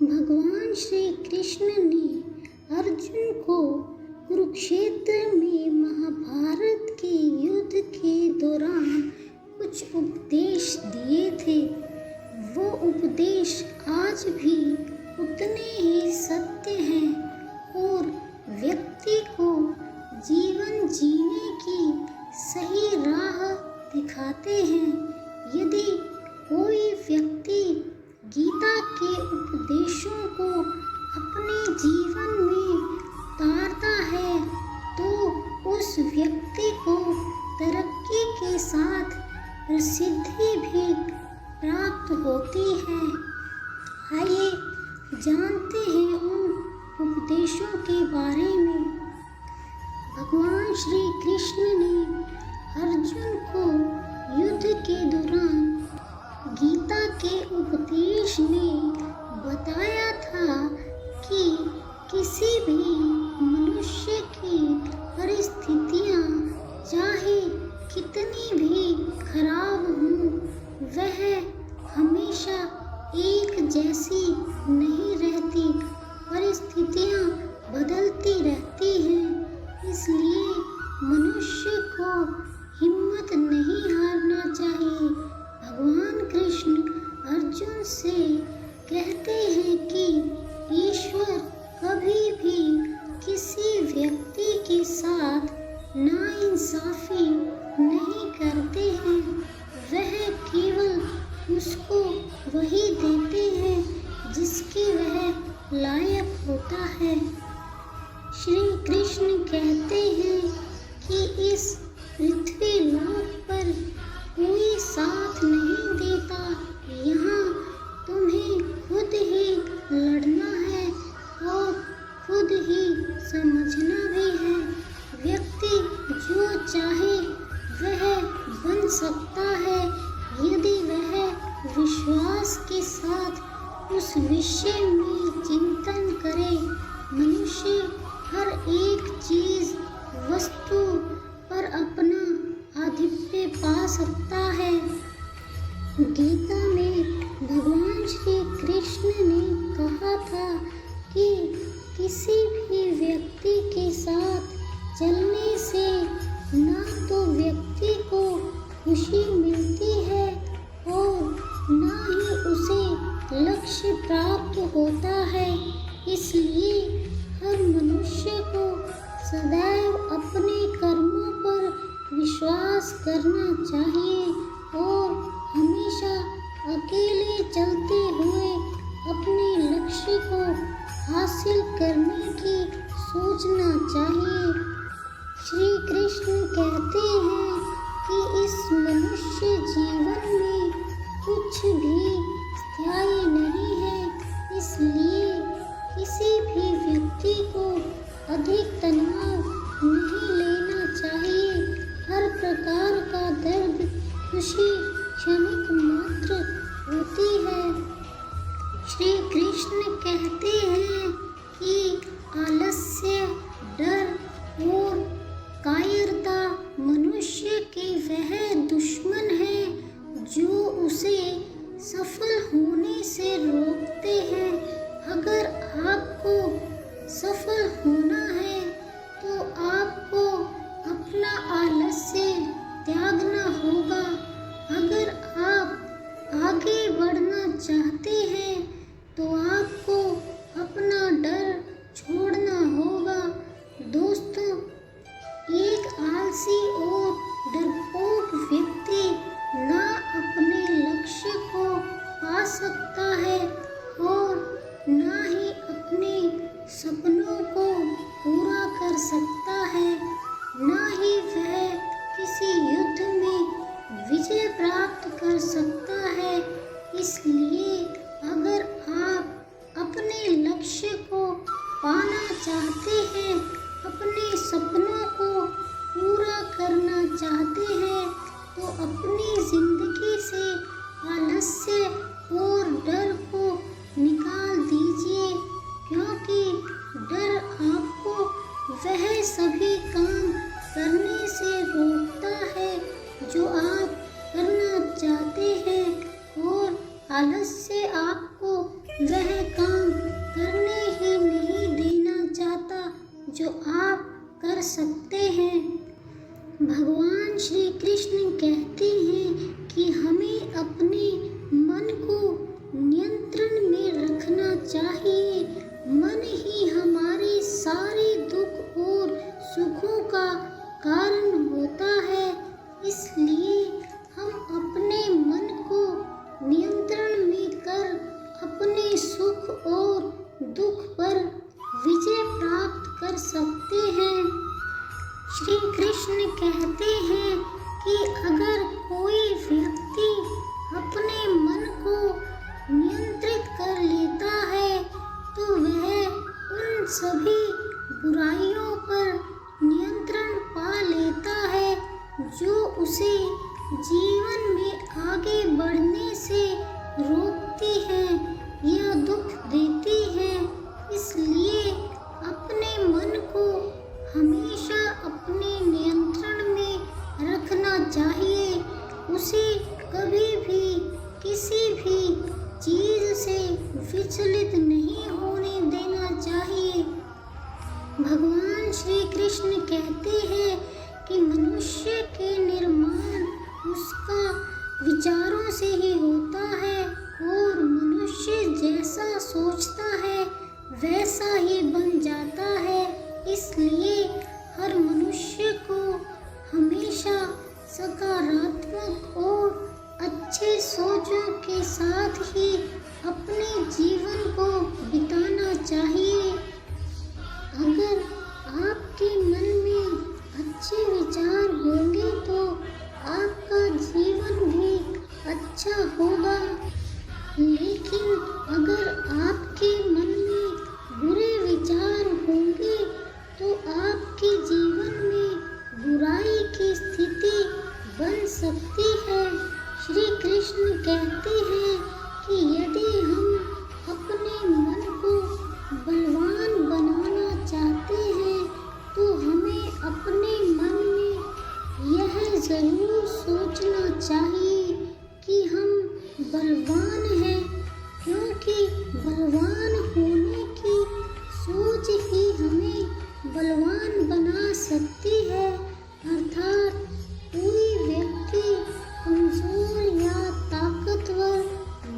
भगवान श्री कृष्ण ने अर्जुन को कुरुक्षेत्र में महाभारत के युद्ध के दौरान कुछ उपदेश दिए थे। वो उपदेश आज भी उतने ही सत्य हैं और व्यक्ति को जीवन जीने की सही राह दिखाते हैं। यदि कोई व्यक्ति गीता के उपदेशों को अपने जीवन में उतारता है तो उस व्यक्ति को तरक्की के साथ प्रसिद्धि भी प्राप्त होती है। आइए जानते हैं उन उपदेशों के बारे में। भगवान श्री कृष्ण ने अर्जुन को युद्ध के दौरान गीता के उपदेश में बताया था कि किसी भी मनुष्य की परिस्थितियां चाहे कितनी भी खराब हों, वह हमेशा एक जैसी नहीं रहती। परिस्थितियां बदलती रहती हैं, इसलिए मनुष्य को हिम्मत नहीं हारना चाहिए। भगवान कृष्ण अर्जुन से कहते हैं कि ईश्वर कभी भी किसी व्यक्ति के साथ नाइंसाफी नहीं करते हैं। वह केवल उसको वही देते हैं जिसके वह लायक होता है। श्री कृष्ण कहते हैं कि इस पृथ्वी लोक पर कोई साथ नहीं देता। यहाँ तुम्हें खुद ही लड़ना है और खुद ही समझना भी है। व्यक्ति जो चाहे वह बन सकता है यदि वह विश्वास के साथ उस विषय में चिंतन करे। मनुष्य हर एक चीज वस्तु पर अपना आधिपत्य पा सकता है। गीता में भगवान श्री कृष्ण ने कहा था कि किसी भी व्यक्ति के साथ चलने से ना तो व्यक्ति को खुशी मिलती है और ना ही उसे लक्ष्य प्राप्त होता है। इसलिए हर मनुष्य को सदैव अपने कर्मों पर विश्वास करना चाहिए और हमेशा अकेले चलते हुए अपने लक्ष्य को हासिल करने की सोचना चाहिए। श्री कृष्ण कहते हैं कि इस मनुष्य जीवन में कुछ भी स्थायी नहीं है, इसलिए किसी भी व्यक्ति को अधिक तनाव नहीं लेना चाहिए। हर प्रकार का दर्द खुशी क्षणिक मात्र होती है। श्री कृष्ण कहते हैं कि आलस्य, डर और कायरता मनुष्य के वह दुश्मन है जो उसे सफल होने से रोकते हैं। अगर आपको सफल होना है तो आपको अपना आलस्य त्यागना होगा। अगर आप आगे बढ़ना चाहते हैं तो आपको अपना डर छोड़ना होगा। दोस्तों, एक आलसी और डरपोक व्यक्ति ना अपने लक्ष्य को पा सकता है और ना ही अपने सपनों को पूरा कर सकता है, ना ही वह किसी युद्ध में विजय प्राप्त कर सकता है। इसलिए अगर आप अपने लक्ष्य को पाना चाहते हैं, अपने सपनों को पूरा करना चाहते हैं, तो अपनी जिंदगी से आलस्य और डर को निकाल दीजिए, क्योंकि डर आपको वह सभी काम करने से रोकता है जो आप करना चाहते हैं और आलस्य आपको वह काम भगवान श्री कृष्ण कहते हैं कि हमें अपने मन को नियंत्रण में रखना चाहिए। मन ही हमारे सारे दुख और सुखों का कारण होता है। इसलिए हम अपने मन को नियंत्रण में कर अपने सुख और दुख पर विजय प्राप्त कर सकते हैं। श्री कृष्ण कहते हैं कि अगर कोई व्यक्ति अपने मन को नियंत्रित कर लेता है तो वह उन सभी बुराइयों पर नियंत्रण पा लेता है जो उसे जीवन में आगे बढ़ने से रोकती है या दुख देती है। इसलिए अपने मन को हमेशा अपने नियंत्रण में रखना चाहिए। उसे कभी भी किसी भी चीज से विचलित नहीं होने देना चाहिए। भगवान श्री कृष्ण कहते हैं कि मनुष्य के निर्माण उसका विचारों से ही होता है और मनुष्य जैसा सोचता है वैसा ही बन जाता है। इसलिए हर मनुष्य को हमेशा सकारात्मक और अच्छे सोचों के साथ ही अपने जीवन को बिताना चाहिए। अगर आपके मन में अच्छे विचार होंगे तो आपका जीवन भी अच्छा होगा। लेकिन अगर आपके मन में बुरे विचार होंगे तो आपके जीवन में बुराई की स्थिति बन सकती है। श्री कृष्ण कहते हैं कि यदि हम अपने मन को बलवान बनाना चाहते हैं तो हमें अपने मन में यह जरूर सोचना चाहिए कि हम बलवान हैं, क्योंकि बलवान होने की सोच ही हमें बलवान बना सकती है। अर्थात कोई व्यक्ति कमजोर या ताकतवर,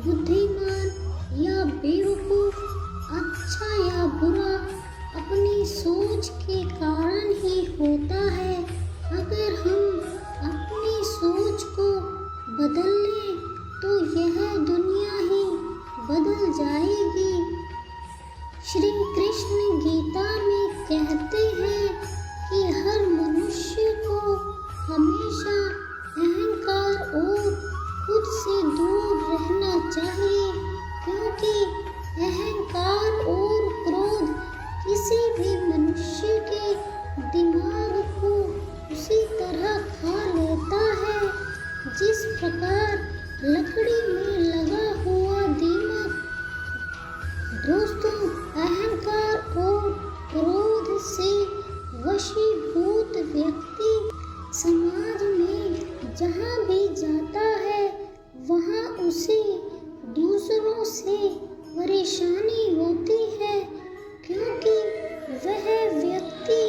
बुद्धिमान या बेवकूफ, अच्छा या बुरा अपनी सोच के कारण ही होता है। अगर हम अपनी सोच को बदल लें तो यह दुनिया ही बदल जाएगी। श्री कृष्ण गीता में कहते हैं कि हर मनुष्य को हमेशा अहंकार और खुद से दूर रहना चाहिए, क्योंकि अहंकार और क्रोध किसी भी मनुष्य के दिमाग को उसी तरह खा लेता है जिस प्रकार लकड़ी में लगा हुआ दीमक। दोस्तों, अहंकार और क्रोध से वशीभूत व्यक्ति समाज में जहाँ भी जाता है वहाँ उसे दूसरों से परेशानी होती है, क्योंकि वह व्यक्ति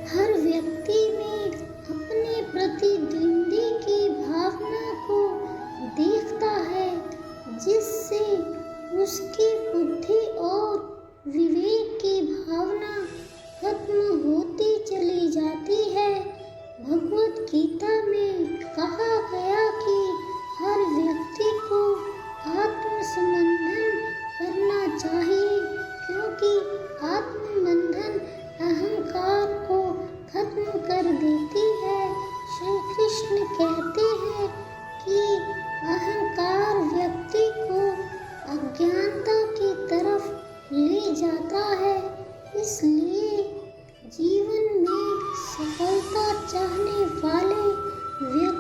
हर व्यक्ति में अपने प्रतिद्वंदी की भावना को देखता है, जिससे उसकी बुद्धि और विवेक की भावना खत्म होती चली जाती है। भगवत गीता में कहा गया कि हर व्यक्ति को आत्मसंबंधन करना चाहिए, क्योंकि आत्मबंधन अहंकार को खत्म कर देती है। श्री कृष्ण कहते हैं कि अहंकार व्यक्ति को अज्ञानता की तरफ ले जाता है। इसलिए जीवन में सफलता चाहने वाले व्यक्ति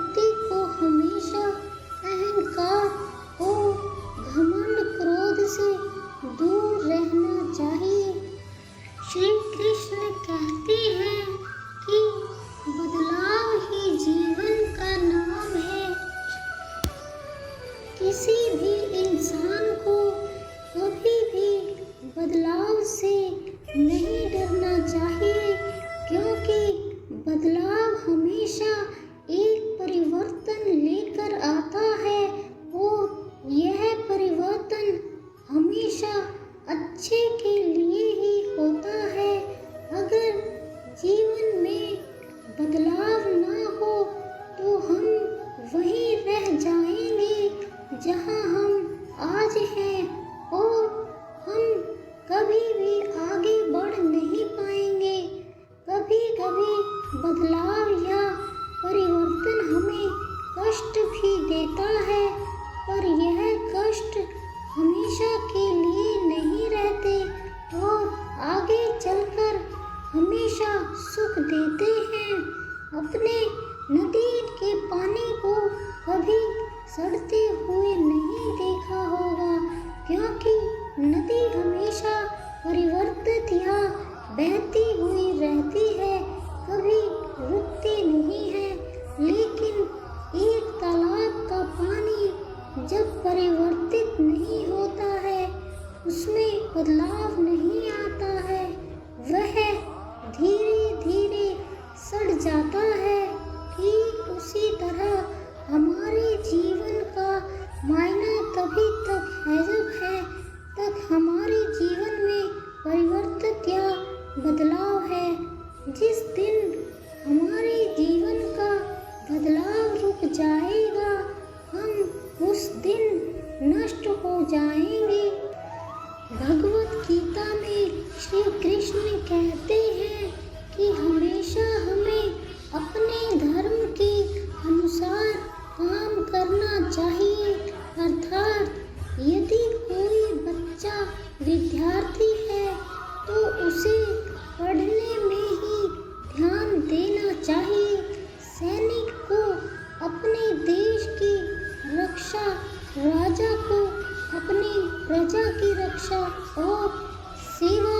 सुख देते हैं। अपने नदी के पानी को कभी सड़ते हुए नहीं देखा होगा, क्योंकि नदी हमेशा परिवर्तित या बहती हुई रहती है, कभी रुकती नहीं है। लेकिन एक तालाब का पानी जब परिवर्तित नहीं होता है, उसमें बदलाव नहीं आता है, वह धीरे धीरे सड़ जाता है। ठीक उसी तरह हमारे जीवन का मायना तभी तक है तक हमारे जीवन में परिवर्तित या बदलाव है। जिस दिन हमारे जीवन का बदलाव रुक जाएगा, हम उस दिन नष्ट हो जाएंगे। भगवत गीता में श्री कृष्ण कहते हैं कि हमेशा हमें अपने धर्म के अनुसार काम करना चाहिए। अर्थात यदि कोई बच्चा विद्यार्थी है तो उसे पढ़ने में ही ध्यान देना चाहिए। सैनिक को अपने देश की रक्षा, राजा को अपनी प्रजा की रक्षा और सेवा,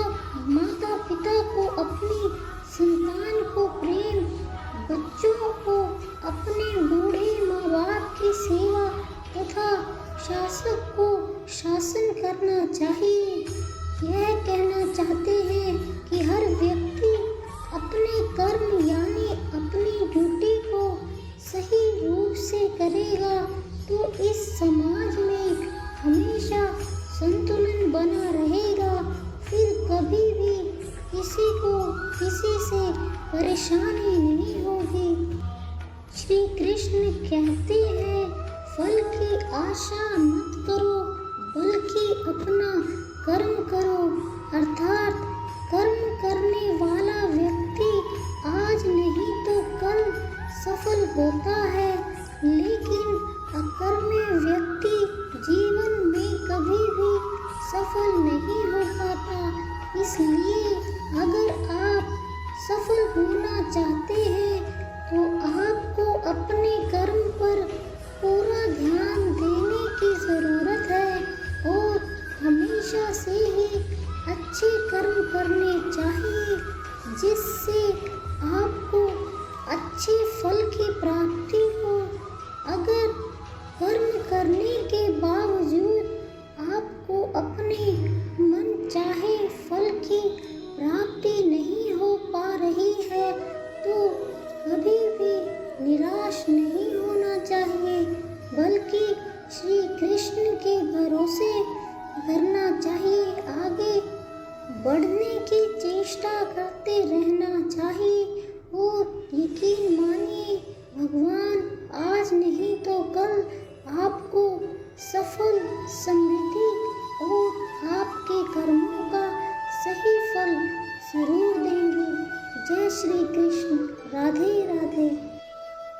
माता पिता को अपनी संतान को प्रेम, बच्चों को अपने बूढ़े माँ बाप की सेवा तथा शासक को शासन करना चाहिए। यह कहना चाहते हैं कि हर व्यक्ति अपने कर्म यानी अपनी ड्यूटी को सही रूप से करेगा तो इस समाज में हमेशा संतुलन बना रहेगा। फिर कभी भी किसी को किसी से परेशानी नहीं होगी। श्री कृष्ण कहते हैं, फल की आशा मत करो, बल्कि अपना कर्म करो। अर्थात कर्म करने वाला व्यक्ति आज नहीं तो कल सफल होता है, लेकिन अकर्मी व्यक्ति जीवन में कभी भी सफल नहीं हो पाता। इसलिए अगर आप सफल होना चाहते हैं तो आपको अपने कर्म पर पूरा ध्यान देने की ज़रूरत है और हमेशा से ही अच्छे कर्म करने चाहिए, जिससे आपको अच्छे फल की प्राप्ति हो। अगर कर्म करने के बावजूद आपको अपने मन चाहे फल की प्राप्ति नहीं हो पा रही है तो कभी भी निराश नहीं होना चाहिए, बल्कि श्री कृष्ण के भरोसे करना चाहिए। आगे बढ़ने की चेष्टा करते रहना चाहिए और यकीन मानिए, भगवान आज नहीं तो कल आपको सफल, समृद्धि और आपके कर्मों का सही फल जरूर देंगे। जय श्री कृष्ण। राधे राधे।